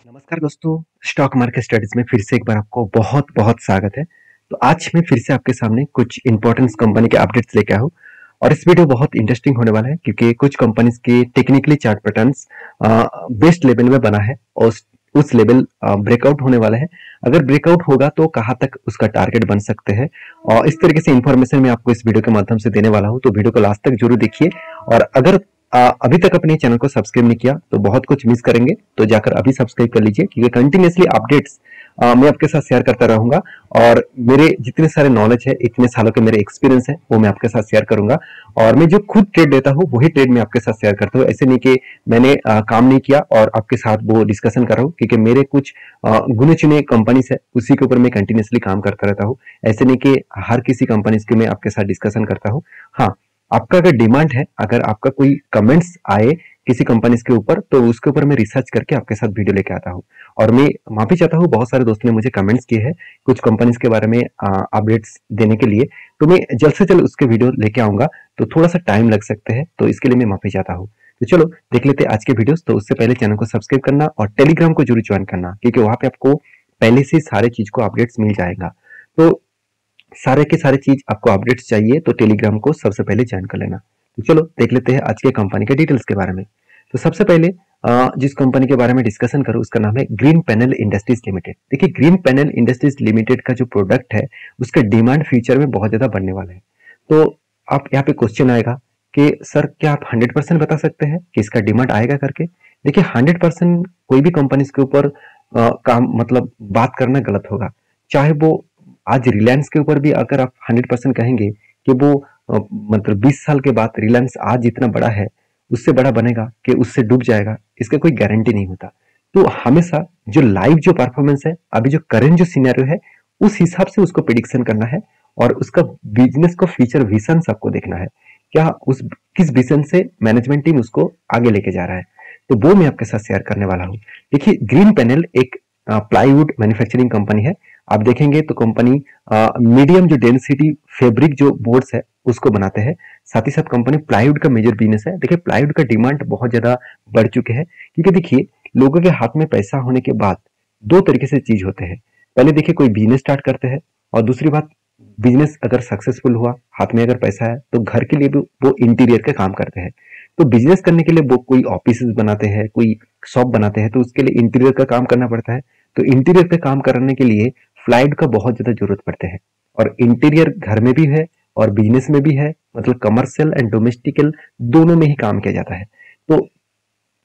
नमस्कार दोस्तों, stock market studies में फिर से एक बार आपको बहुत बहुत स्वागत है। तो आज मैं फिर से आपके सामने कुछ इंपॉर्टेंट कंपनी के अपडेट्स लेके आया हूँ और इस वीडियो बहुत इंटरेस्टिंग होने वाला है क्योंकि कुछ कंपनीज के technically chart patterns best level में बना है और उस लेवल ब्रेकआउट होने वाला है। अगर ब्रेकआउट होगा तो कहाँ तक उसका टारगेट बन सकते हैं और इस तरीके से इंफॉर्मेशन मैं आपको इस वीडियो के माध्यम से देने वाला हूँ, तो वीडियो को लास्ट तक जरूर देखिए। और अगर अभी तक अपने चैनल को सब्सक्राइब नहीं किया तो बहुत कुछ मिस करेंगे, तो जाकर अभी सब्सक्राइब कर लीजिए क्योंकि कंटिन्यूसली अपडेट्स मैं आपके साथ शेयर करता रहूंगा और मेरे जितने सारे नॉलेज है, इतने सालों के मेरे एक्सपीरियंस है, वो मैं आपके साथ शेयर करूंगा। और मैं जो खुद ट्रेड लेता हूँ वही ट्रेड मैं आपके साथ शेयर करता हूँ। ऐसे नहीं कि मैंने काम नहीं किया और आपके साथ वो डिस्कशन कर रहा हूँ, क्योंकि मेरे कुछ गुने चुने कंपनीज है उसी के ऊपर मैं कंटिन्यूसली काम करता रहता हूँ। ऐसे नहीं कि हर किसी कंपनीज के मैं आपके साथ डिस्कशन करता हूँ। हाँ, आपका अगर डिमांड है, अगर आपका कोई कमेंट्स आए किसी कंपनीज के ऊपर, तो उसके ऊपर मैं रिसर्च करके आपके साथ वीडियो लेके आता हूँ। और मैं माफी चाहता हूँ, बहुत सारे दोस्तों ने मुझे कमेंट्स किए हैं कुछ कंपनीज के बारे में अपडेट्स देने के लिए, तो मैं जल्द से जल्द उसके वीडियो लेके आऊंगा। तो थोड़ा सा टाइम लग सकते हैं, तो इसके लिए मैं माफी चाहता हूँ। तो चलो देख लेते हैं आज के वीडियोस। तो उससे पहले चैनल को सब्सक्राइब करना और टेलीग्राम को जरूर ज्वाइन करना, क्योंकि वहां पे आपको पहले से सारे चीज को अपडेट्स मिल जाएगा। तो सारे के सारे चीज आपको अपडेट्स चाहिए तो टेलीग्राम को सबसे पहले ज्वाइन कर लेना। तो चलो देख लेते हैं आज के कंपनी के डिटेल्स के बारे में। तो सबसे पहले जिस कंपनी के बारे में डिस्कशन करूं उसका नाम है ग्रीन पैनल इंडस्ट्रीज लिमिटेड। देखिए, ग्रीन पैनल इंडस्ट्रीज लिमिटेड का जो प्रोडक्ट है उसका डिमांड फ्यूचर में बहुत ज्यादा बढ़ने वाला है। तो आप यहाँ पे क्वेश्चन आएगा कि सर क्या आप 100% बता सकते हैं कि इसका डिमांड आएगा करके। देखिए, 100% कोई भी कंपनी के ऊपर काम मतलब बात करना गलत होगा। चाहे वो आज रिलायंस के ऊपर भी अगर आप 100% कहेंगे कि वो मतलब 20 साल के बाद रिलायंस आज जितना बड़ा है उससे बड़ा बनेगा कि उससे डूब जाएगा, इसका कोई गारंटी नहीं होता। तो हमेशा जो लाइव जो परफॉर्मेंस है, अभी जो करंट जो सिनेरियो है, उस हिसाब से उसको प्रिडिक्शन करना है और उसका बिजनेस को फ्यूचर विजन सबको देखना है। क्या उस किस विजन से मैनेजमेंट टीम उसको आगे लेके जा रहा है, तो वो मैं आपके साथ शेयर करने वाला हूँ। देखिए, ग्रीन पैनल एक प्लाईवुड मैन्युफैक्चरिंग कंपनी है। आप देखेंगे तो कंपनी मीडियम जो डेंसिटी फैब्रिक जो बोर्ड्स है उसको बनाते हैं। साथ ही साथ कंपनी प्लाईवुड का मेजर बिजनेस है। देखिए, प्लाईवुड का डिमांड बहुत ज्यादा बढ़ चुके हैं, क्योंकि देखिए लोगों के हाथ में पैसा होने के बाद दो तरीके से चीज होते हैं। पहले देखिए कोई बिजनेस स्टार्ट करते हैं और दूसरी बात, बिजनेस अगर सक्सेसफुल हुआ, हाथ में अगर पैसा है, तो घर के लिए भी वो इंटीरियर का काम करते हैं। तो बिजनेस करने के लिए वो कोई ऑफिस बनाते हैं, कोई शॉप बनाते हैं, तो उसके लिए इंटीरियर का काम करना पड़ता है। तो इंटीरियर का काम करने के लिए फ्लाइट का बहुत ज्यादा जरूरत पड़ते हैं। और इंटीरियर घर में भी है और बिजनेस में भी है, मतलब कमर्शियल एंड डोमेस्टिकल दोनों में ही काम किया जाता है। तो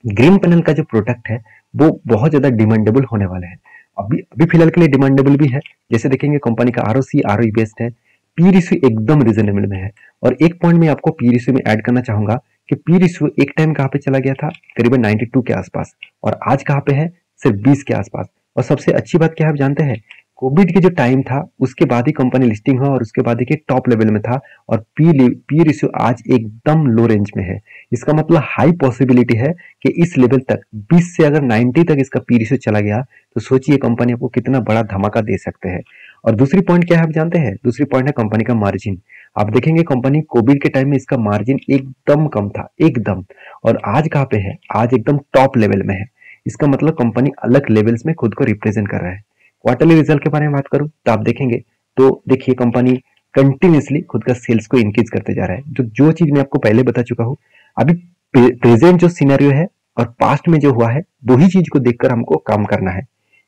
ग्रीन पैनल का जो प्रोडक्ट है वो बहुत ज्यादा डिमांडेबल होने वाला है। अभी अभी फिलहाल के लिए डिमांडेबल भी है। जैसे देखेंगे कंपनी का आरओसी आरओई बेस्ड है, पी रेशियो एकदम रिजनेबल में है। और एक पॉइंट में आपको पी रेशियो में ऐड करना चाहूंगा कि पी रेशियो एक टाइम कहाँ पे चला गया था, करीबन 92 के आसपास, और आज कहाँ पे है, सिर्फ 20 के आसपास। और सबसे अच्छी बात क्या है आप जानते हैं, कोविड के जो टाइम था उसके बाद ही कंपनी लिस्टिंग हुआ और उसके बाद ही टॉप लेवल में था। और पी रेशियो आज एकदम लो रेंज में है। इसका मतलब हाई पॉसिबिलिटी है कि इस लेवल तक 20 से अगर 90 तक इसका पी रेशियो चला गया तो सोचिए कंपनी आपको कितना बड़ा धमाका दे सकते हैं। और दूसरी पॉइंट क्या है आप जानते हैं, दूसरी पॉइंट है कंपनी का मार्जिन। आप देखेंगे कंपनी कोविड के टाइम में इसका मार्जिन एकदम कम था, एकदम। और आज कहाँ पे है, आज एकदम टॉप लेवल में है। इसका मतलब कंपनी अलग लेवल्स में खुद को रिप्रेजेंट कर रहा है। क्वार्टरली रिजल्ट के बारे में बात करूं तो आप देखेंगे तो देखिए कंपनी कंटिन्यूसली खुद का सेल्स को इंक्रीज करते जा रहा है। जो चीज मैं आपको पहले बता चुका हूं, अभी प्रेजेंट जो सिनेरियो है और पास्ट में जो हुआ है वही चीज को देखकर हमको काम करना है।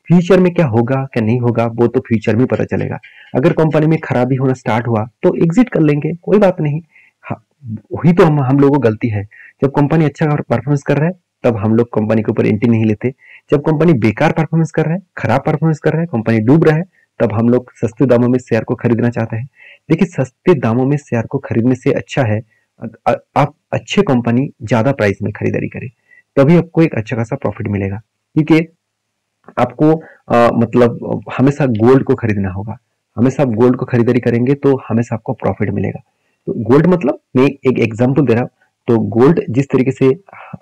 फ्यूचर में क्या होगा क्या नहीं होगा वो तो फ्यूचर में पता चलेगा। अगर कंपनी में खराबी होना स्टार्ट हुआ तो एग्जिट कर लेंगे, कोई बात नहीं। हाँ, वही तो हम लोगों को गलती है। जब कंपनी अच्छा परफॉर्मेंस कर रहा है तब हम लोग कंपनी के ऊपर एंट्री नहीं लेते। जब कंपनी बेकार परफॉर्मेंस कर रहा है, खराब परफॉर्मेंस कर रहा है, कंपनी डूब रहा है, तब हम लोग सस्ते दामों में शेयर को खरीदना चाहते हैं। देखिए, सस्ते दामों में शेयर को खरीदने से अच्छा है आप अच्छे कंपनी ज्यादा प्राइस में खरीदारी करें, तभी आपको एक अच्छा खासा प्रॉफिट मिलेगा। क्योंकि आपको मतलब हमेशा गोल्ड को खरीदना होगा। हमेशा आप गोल्ड को खरीदारी करेंगे तो हमेशा आपको प्रॉफिट मिलेगा। तो गोल्ड मतलब मैं एक एग्जांपल दे रहा हूँ। तो गोल्ड जिस तरीके से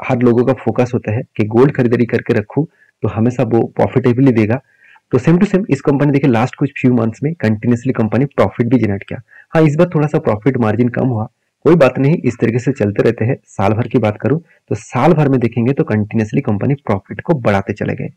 हर लोगों का फोकस होता है कि गोल्ड खरीदारी करके रखूं तो हमेशा वो प्रॉफिटेबली देगा, तो सेम टू सेम इस कंपनी देखिए लास्ट कुछ फ्यू मंथ्स में कंटिन्यूसली कंपनी प्रॉफिट भी जनरेट किया। हाँ, इस बार थोड़ा सा प्रॉफिट मार्जिन कम हुआ, कोई बात नहीं, इस तरीके से चलते रहते हैं। साल भर की बात करूं तो साल भर में देखेंगे तो कंटिन्यूसली कंपनी प्रॉफिट को बढ़ाते चले गए।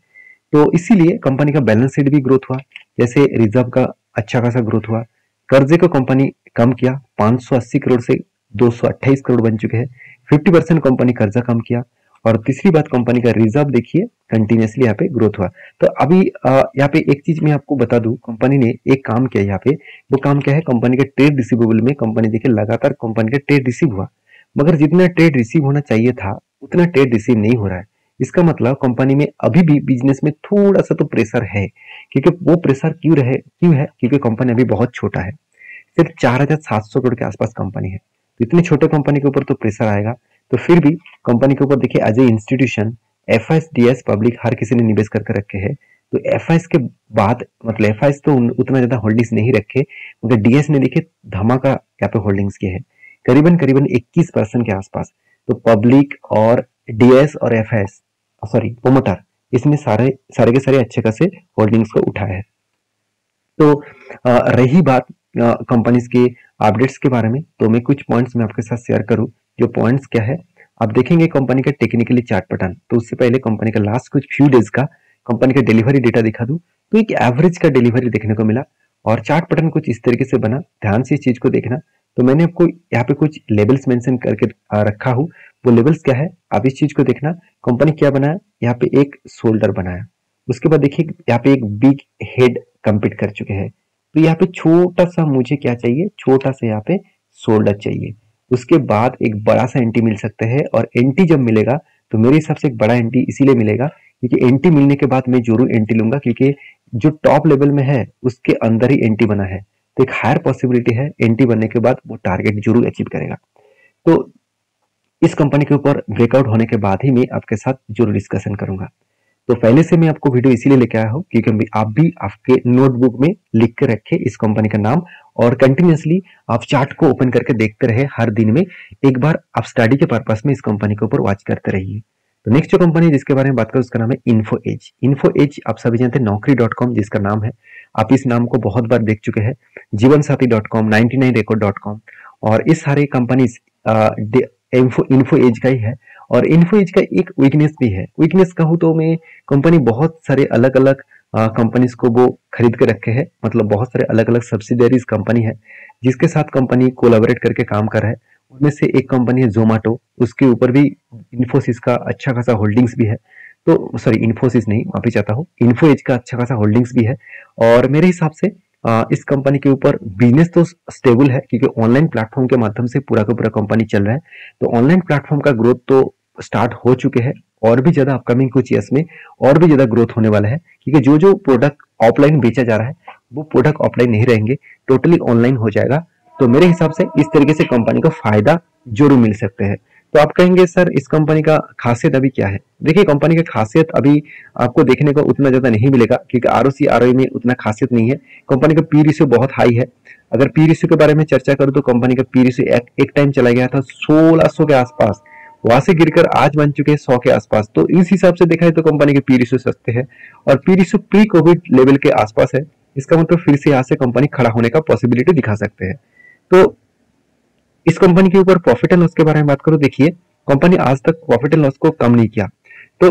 तो इसीलिए कंपनी का बैलेंस शीट भी ग्रोथ हुआ, जैसे रिजर्व का अच्छा खासा ग्रोथ हुआ। कर्जे को कंपनी कम किया, 580 करोड़ से 228 करोड़ बन चुके हैं। 50% कंपनी कर्जा कम किया। और तीसरी बात, कंपनी का रिजर्व देखिए कंटिन्यूसली यहाँ पे ग्रोथ हुआ। तो अभी यहाँ पे एक चीज मैं आपको बता दूं, कंपनी ने एक काम किया यहाँ पे। वो काम क्या है, कंपनी के ट्रेड रिसीवेबल में कंपनी देखिए लगातार कंपनी का ट्रेड रिसीव हुआ, मगर जितना ट्रेड रिसीव होना चाहिए था उतना ट्रेड रिसीव नहीं हो रहा है। इसका मतलब कंपनी में अभी भी बिजनेस में थोड़ा सा तो प्रेशर है। क्योंकि वो प्रेशर क्यों है, क्योंकि कंपनी अभी बहुत छोटा है, सिर्फ 4,700 करोड़ के आसपास कंपनी है। तो इतनी छोटे कंपनी के ऊपर तो प्रेशर आएगा। तो फिर भी कंपनी के ऊपर देखिए as a institution FIIs DIIs public हर किसी ने निवेश करके रखे हैं। तो एफआईएस के बाद मतलब एफआईएस तो उतना ज्यादा होल्डिंग्स नहीं रखे, मगर डीएस ने देखिए धमाका यहाँ पे होल्डिंग्स किए हैं, करीबन करीबन 21% के आसपास। तो पब्लिक और डीएस और एफआईएस सॉरी प्रोमोटर, इसमें सारे सारे के सारे अच्छे खासे होल्डिंग्स को उठाया है। तो रही बात कंपनीज के अपडेट्स के बारे में, तो मैं कुछ पॉइंट्स में आपके साथ शेयर करूं। जो पॉइंट्स क्या है, आप देखेंगे कंपनी का टेक्निकली चार्ट पैटर्न। तो उससे पहले कंपनी का लास्ट कुछ फ्यू डेज का कंपनी का डिलीवरी डेटा दिखा दूं, तो एक एवरेज का डिलीवरी देखने को मिला और चार्ट पैटर्न कुछ इस तरीके से बना। ध्यान से इस चीज को देखना। तो मैंने आपको यहाँ पे कुछ लेवल्स मेंशन करके रखा हूँ। वो लेवल्स क्या है, आप इस चीज को देखना। कंपनी क्या बनाया, यहाँ पे एक शोल्डर बनाया, उसके बाद देखिए यहाँ पे एक बिग हेड कंप्लीट कर चुके हैं। तो यहाँ पे छोटा सा मुझे क्या चाहिए, छोटा सा यहाँ पे शोल्डर चाहिए। उसके बाद एक बड़ा सा एंटी मिल सकता है, और एंटी जब मिलेगा तो मेरे हिसाब से एक बड़ा एंटी इसीलिए मिलेगा क्योंकि एंटी मिलने के बाद मैं जरूर एंटी लूंगा, क्योंकि जो टॉप लेवल में है उसके अंदर ही एंटी बना है। तो एक हायर पॉसिबिलिटी है एंटी बनने के बाद वो टारगेट जरूर अचीव करेगा। तो इस कंपनी के ऊपर ब्रेकआउट होने के बाद ही मैं आपके साथ जरूर डिस्कशन करूंगा। तो पहले से मैं आपको वीडियो इसीलिए लेके आया हूँ क्योंकि आप भी आपके नोटबुक में लिख के रखे इस कंपनी का नाम, और कंटिन्यूसली आप चार्ट को ओपन करके देखते रहे। हर दिन में एक बार आप स्टडी के पर्पस में इस कंपनी के ऊपर वॉच करते रहिए। तो नेक्स्ट जो कंपनी जिसके बारे में बात करें उसका नाम है इन्फो एज। इन्फो एज आप सभी जानते हैं naukri.com जिसका नाम है, आप इस नाम को बहुत बार देख चुके हैं। जीवनसाथी.com, 99record.com, और इस सारे कंपनीज इन्फो एज का ही है। और इन्फो एज का एक वीकनेस भी है। वीकनेस कहूँ तो मैं, कंपनी बहुत सारे अलग अलग कंपनीज को वो खरीद के रखे हैं, मतलब बहुत सारे अलग अलग सब्सिडरीज कंपनी है जिसके साथ कंपनी कोलैबोरेट करके काम कर रहा है। उनमें से एक कंपनी है जोमेटो, उसके ऊपर भी इन्फोसिस का अच्छा खासा होल्डिंग्स भी है। तो सॉरी इन्फोसिस नहीं, माफी चाहता हूँ, इन्फो एज का अच्छा खासा होल्डिंग्स भी है। और मेरे हिसाब से इस कंपनी के ऊपर बिजनेस तो स्टेबल है क्योंकि ऑनलाइन प्लेटफॉर्म के माध्यम से पूरा का पूरा कंपनी चल रहा है। तो ऑनलाइन प्लेटफॉर्म का ग्रोथ तो स्टार्ट हो चुके हैं, और भी ज्यादा अपकमिंग कुछ ईयर्स में और भी ज्यादा ग्रोथ होने वाला है, क्योंकि जो जो प्रोडक्ट ऑफलाइन बेचा जा रहा है वो प्रोडक्ट ऑफलाइन नहीं रहेंगे, टोटली ऑनलाइन हो जाएगा। तो मेरे हिसाब से इस तरीके से कंपनी को फायदा जरूर मिल सकते हैं। तो आप कहेंगे सर इस कंपनी का खासियत अभी क्या है? देखिए कंपनी का खासियत अभी आपको देखने को उतना ज्यादा नहीं मिलेगा क्योंकि आरओसी आरओई में उतना खासियत नहीं है। कंपनी का पी रेशियो बहुत हाई है। अगर पी रेशियो के बारे में चर्चा करूं तो कंपनी का पी रेशियो एक टाइम चला गया था 1600 के आसपास, वहां से गिरकर आज बन चुके हैं 100 के आसपास। तो इस हिसाब से देखा है तो कंपनी के पी रेशियो सस्ते हैं, और P ratio pre Covid level के आसपास है। इसका मतलब फिर से यहाँ से कंपनी खड़ा होने का पॉसिबिलिटी दिखा सकते हैं। तो इस कंपनी के ऊपर प्रॉफिट एंड लॉस के बारे में बात करो, देखिए कंपनी आज तक प्रॉफिट एंड लॉस को कम नहीं किया। तो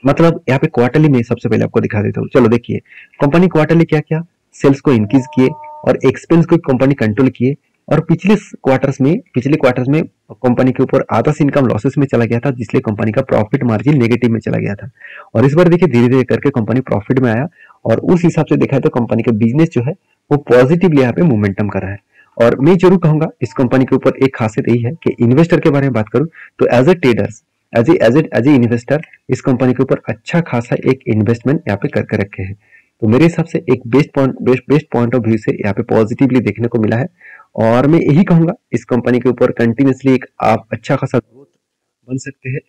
मतलब यहाँ पे क्वार्टरली में सबसे पहले आपको दिखा देता हूँ। चलो देखिए कंपनी क्वार्टरली क्या किया, सेल्स को इंक्रीज किए और एक्सपेंस को कंपनी कंट्रोल किए। और पिछले क्वार्टर्स में कंपनी के ऊपर आधा से इनकम लॉसेस में चला गया था, जिसलिए कंपनी का प्रॉफिट मार्जिन नेगेटिव में चला गया था। और इस बार देखिए धीरे धीरे करके कंपनी प्रॉफिट में आया, और उस हिसाब से देखा है तो कंपनी का बिजनेस जो है वो पॉजिटिवली यहाँ पे मोमेंटम कर रहा है। और मैं जरूर कहूंगा इस कंपनी के ऊपर एक खासियत यही है कि इन्वेस्टर के बारे में बात करूं तो as a traders, as a investor इस कंपनी के ऊपर अच्छा खासा एक इन्वेस्टमेंट यहाँ पे करके रखे हैं। तो मेरे हिसाब से एक बेस्ट पॉइंट ऑफ व्यू से यहाँ पे पॉजिटिवली देखने को मिला है। और मैं यही कहूंगा इस कंपनी के ऊपर कंटिन्यूसली एक आप अच्छा खासा ग्रोथ बन सकते हैं।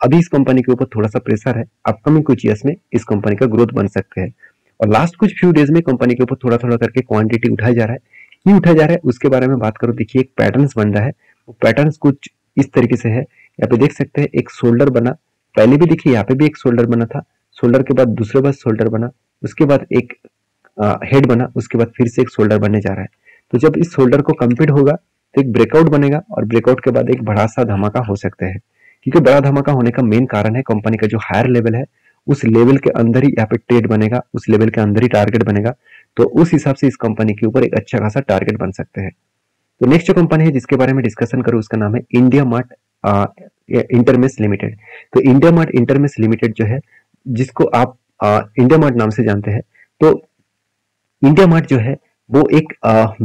अभी इस कंपनी के ऊपर थोड़ा सा प्रेशर है, अपकमिंग कुछ ईयर्स में इस कंपनी का ग्रोथ बन सकते हैं। और लास्ट कुछ फ्यू डेज में कंपनी के ऊपर थोड़ा थोड़ा करके क्वांटिटी उठाया जा रहा है। क्यों उठाया जा रहा है उसके बारे में बात करो, देखिए एक पैटर्न्स बन रहा है। वो पैटर्न्स कुछ इस तरीके से है, यहाँ पे देख सकते हैं एक शोल्डर बना, पहले भी देखिए यहाँ पे भी एक शोल्डर बना था, शोल्डर के बाद दूसरे बार शोल्डर बना, उसके बाद एक हेड बना, उसके बाद फिर से एक शोल्डर बनने जा रहा है। तो जब इस शोल्डर को कंप्लीट होगा तो एक ब्रेकआउट बनेगा, और ब्रेकआउट के बाद एक बड़ा सा धमाका हो सकता है। क्योंकि बड़ा धमाका होने का मेन कारण है कंपनी का जो हायर लेवल है उस लेवल के अंदर ही यहाँ पे ट्रेड बनेगा, उस लेवल के अंदर ही टारगेट बनेगा। तो उस हिसाब से इस कंपनी के ऊपर एक अच्छा खासा टारगेट बन सकते हैं। तो नेक्स्ट जो कंपनी है जिसके बारे में डिस्कशन करूँ उसका नाम है इंडिया मार्ट इंटरमेश लिमिटेड। तो इंडिया मार्ट इंटरमेश लिमिटेड जो है, जिसको आप इंडिया मार्ट नाम से जानते हैं, तो इंडिया मार्ट जो है वो एक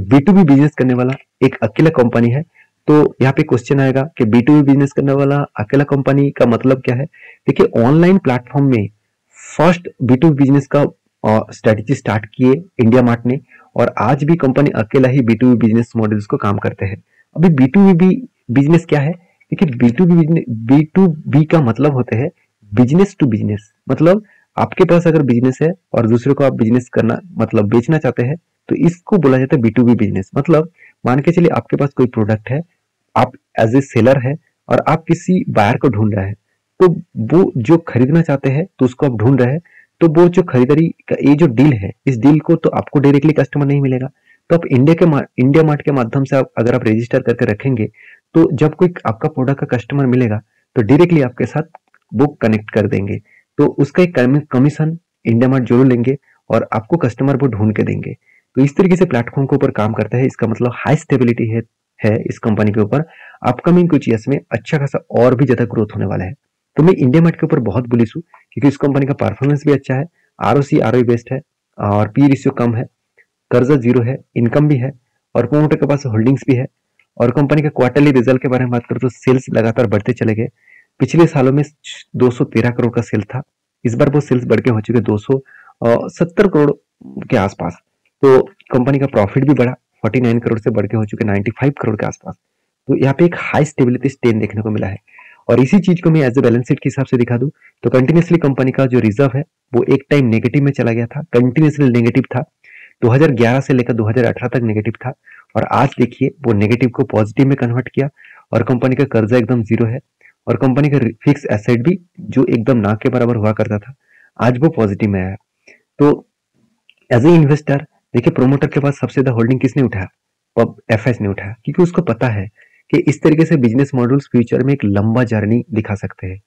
B2B बिजनेस करने वाला एक अकेला कंपनी है। तो यहाँ पे क्वेश्चन आएगा कि B2B बिजनेस करने वाला अकेला कंपनी का मतलब क्या है। देखिए, ऑनलाइन प्लेटफॉर्म में फर्स्ट B2B बिजनेस का स्ट्रेटेजी स्टार्ट किए इंडिया मार्ट ने, और आज भी कंपनी अकेला ही B2B बिजनेस मॉडल्स को काम करते हैं। अभी B2B बिजनेस क्या है? देखिए, B2B का मतलब होते हैं बिजनेस टू बिजनेस। मतलब आपके पास अगर बिजनेस है और दूसरे को आप बिजनेस करना मतलब बेचना चाहते हैं, तो इसको बोला जाता है B2B बिजनेस। मतलब मान के चलिए आपके पास कोई प्रोडक्ट है, आप एज ए सेलर है और आप किसी बायर को ढूंढ रहे हैं, तो वो जो खरीदना चाहते हैं तो उसको आप ढूंढ रहे हैं, तो वो जो खरीदारी का ये जो डील है, इस डील को तो आपको डायरेक्टली कस्टमर नहीं मिलेगा। तो आप इंडिया मार्ट के माध्यम से अगर आप रजिस्टर करके रखेंगे, तो जब कोई आपका प्रोडक्ट का कस्टमर मिलेगा तो डायरेक्टली आपके साथ वो कनेक्ट कर देंगे। तो उसका एक कमीशन इंडिया मार्ट जरूर लेंगे और आपको कस्टमर वो ढूंढ के देंगे। तो इस तरीके से प्लेटफॉर्म के ऊपर काम करता है। इसका मतलब हाई स्टेबिलिटी है इस कंपनी के ऊपर। अपकमिंग कुछ ईयर्स में अच्छा खासा और भी ज्यादा ग्रोथ होने वाला है। तो मैं इंडिया मार्ट के ऊपर बहुत बुलिश हूँ, क्योंकि इस कंपनी का परफॉर्मेंस भी अच्छा है, ROI बेस्ट है, और पी रेशियो कम है, कर्जा जीरो है, इनकम भी है, और प्रोमोटर के पास होल्डिंग्स भी है। और कंपनी का क्वार्टरली रिजल्ट के बारे में बात करें तो सेल्स लगातार बढ़ते चले गए। पिछले सालों में 213 करोड़ का सेल था, इस बार वो सेल्स बढ़ के हो चुके 270 करोड़ के आसपास। तो कंपनी का प्रॉफिट भी बढ़ा, 49 करोड़ से बढ़ के हो चुके 95 करोड़ के आसपास। तो यहाँ पे एक हाई स्टेबिलिटी स्टेन देखने को मिला है। और इसी चीज को मैं एज ए बैलेंस शीट के हिसाब से दिखा दूं, तो कंटिन्यूसली कंपनी का जो रिजर्व है वो एक टाइम नेगेटिव में चला गया था, कंटिन्यूसली नेगेटिव था। 2011 से लेकर 2018 तक नेगेटिव था, और आज देखिए वो नेगेटिव को पॉजिटिव में कन्वर्ट किया, और कंपनी का कर्जा एकदम जीरो है, और कंपनी का फिक्स एसेट भी जो एकदम ना के बराबर हुआ करता था, आज वो पॉजिटिव में आया। तो एज ए इन्वेस्टर देखिए, प्रोमोटर के पास सबसे ज्यादा होल्डिंग किसने उठाया? FS ने उठाया, क्योंकि उसको पता है कि इस तरीके से बिजनेस मॉडल्स फ्यूचर में एक लंबा जर्नी दिखा सकते हैं,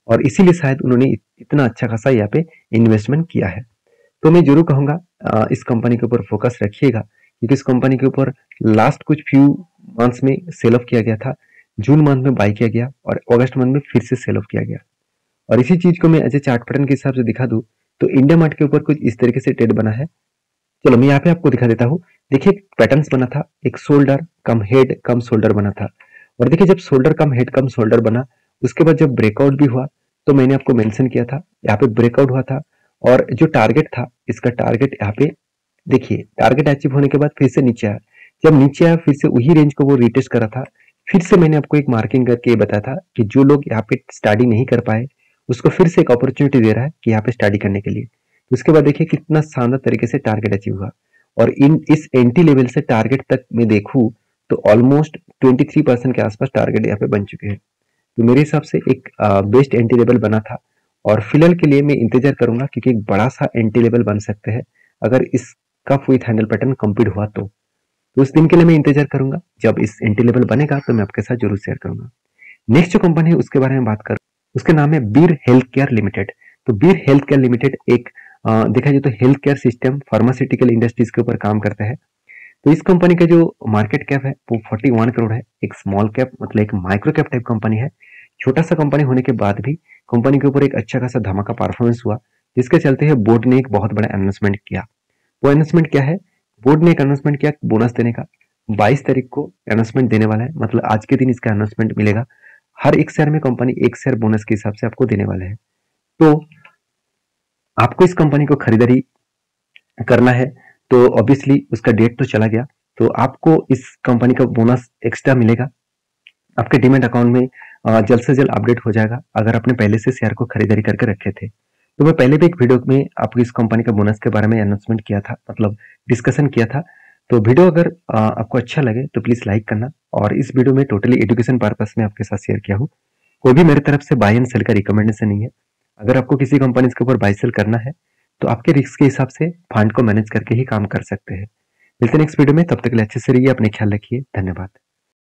और इसीलिए शायद उन्होंने इतना अच्छा खासा यहाँ पे इन्वेस्टमेंट किया है। तो मैं जरूर कहूंगा इस कंपनी के ऊपर फोकस रखिएगा, क्योंकि इस कंपनी के ऊपर लास्ट कुछ फ्यू मंथ्स में सेल ऑफ किया गया था, जून मंथ में बाई किया गया और अगस्त मंथ में फिर से सेल ऑफ किया गया। और इसी चीज को मैं एज ए चार्ट पैटर्न के हिसाब से दिखा दूं, तो इंडिया मार्ट के ऊपर कुछ इस तरीके से ट्रेड बना है। चलो मैं यहाँ पे आपको दिखा देता हूँ। देखिए, पैटर्न्स बना था, एक शोल्डर कम हेड कम शोल्डर बना था, और देखिए जब शोल्डर कम हेड कम शोल्डर बना, उसके बाद जब ब्रेकआउट भी हुआ, तो मैंने आपको मेंशन किया था, यहाँ पे ब्रेकआउट हुआ था, और जो टारगेट था, इसका टारगेट यहाँ पे देखिए, टारगेट अचीव होने के बाद फिर से नीचे आया। जब नीचे आया फिर से वही रेंज को वो रिटेस्ट करा था। फिर से मैंने आपको एक मार्किंग करके ये बताया था कि जो लोग यहाँ पे स्टडी नहीं कर पाए, उसको फिर से एक अपॉर्चुनिटी दे रहा है कि यहाँ पे स्टडी करने के लिए। उसके बाद देखिए कितना शानदार तरीके से टारगेट अचीव हुआ, और इस एंटी लेवल से टारगेट तक मैं देखूं तो ऑलमोस्ट 23% के आसपास टारगेट यहाँ पे बन चुके हैं। तो मेरे हिसाब से एक बेस्ट एंटी लेवल बना था, और फिलहाल के लिए मैं इंतजार करूंगा, क्योंकि एक बड़ा सा एंटी लेवल बन सकते हैं अगर इसका विथ हैंडल पैटर्न कंप्लीट हुआ तो। उस दिन के लिए मैं इंतजार करूंगा, जब इस एंटी लेवल बनेगा तो मैं आपके साथ जरूर शेयर करूंगा। नेक्स्ट जो कंपनी है उसके बारे में बात कर, उसके नाम है बीर हेल्थ केयर लिमिटेड। तो बीर हेल्थ केयर लिमिटेड एक देखा जाए तो health care system pharmaceutical industries के ऊपर काम करता है। तो इस कंपनी का जो मार्केट कैप है वो 41 करोड़ है। एक स्मॉल कैप मतलब एक माइक्रो कैप टाइप कंपनी है। छोटा सा कंपनी होने के बाद भी कंपनी के ऊपर एक अच्छा खासा धमाका परफॉर्मेंस हुआ, जिसके चलते है बोर्ड ने एक बहुत बड़ा अनाउंसमेंट किया। वो अनाउंसमेंट क्या है? बोर्ड ने एक अनाउंसमेंट किया बोनस देने का। 22 तारीख को अनाउंसमेंट देने वाला है, मतलब आज के दिन इसका अनाउंसमेंट मिलेगा। हर एक शेयर में कंपनी एक शेयर बोनस के हिसाब से आपको देने वाला है। तो आपको इस कंपनी को खरीदारी करना है, तो ऑब्वियसली उसका डेट तो चला गया, तो आपको इस कंपनी का बोनस एक्स्ट्रा मिलेगा, आपके डीमैट अकाउंट में जल्द से जल्द अपडेट हो जाएगा, अगर आपने पहले से शेयर को खरीदारी करके रखे थे। तो मैं पहले भी एक वीडियो में आपको इस कंपनी का बोनस के बारे में अनाउंसमेंट किया था, मतलब डिस्कशन किया था। तो वीडियो अगर आपको अच्छा लगे तो प्लीज लाइक करना, और इस वीडियो में टोटली एजुकेशन पर्पस में आपके साथ शेयर किया हूँ। कोई भी मेरी तरफ से बाय एंड सेल का रिकमेंडेशन नहीं है। अगर आपको किसी कंपनी के ऊपर बाय सेल करना है तो आपके रिस्क के हिसाब से फंड को मैनेज करके ही काम कर सकते हैं। मिलते हैं नेक्स्ट वीडियो में, तब तक के लिए अच्छे से रहिए, अपने ख्याल रखिए, धन्यवाद।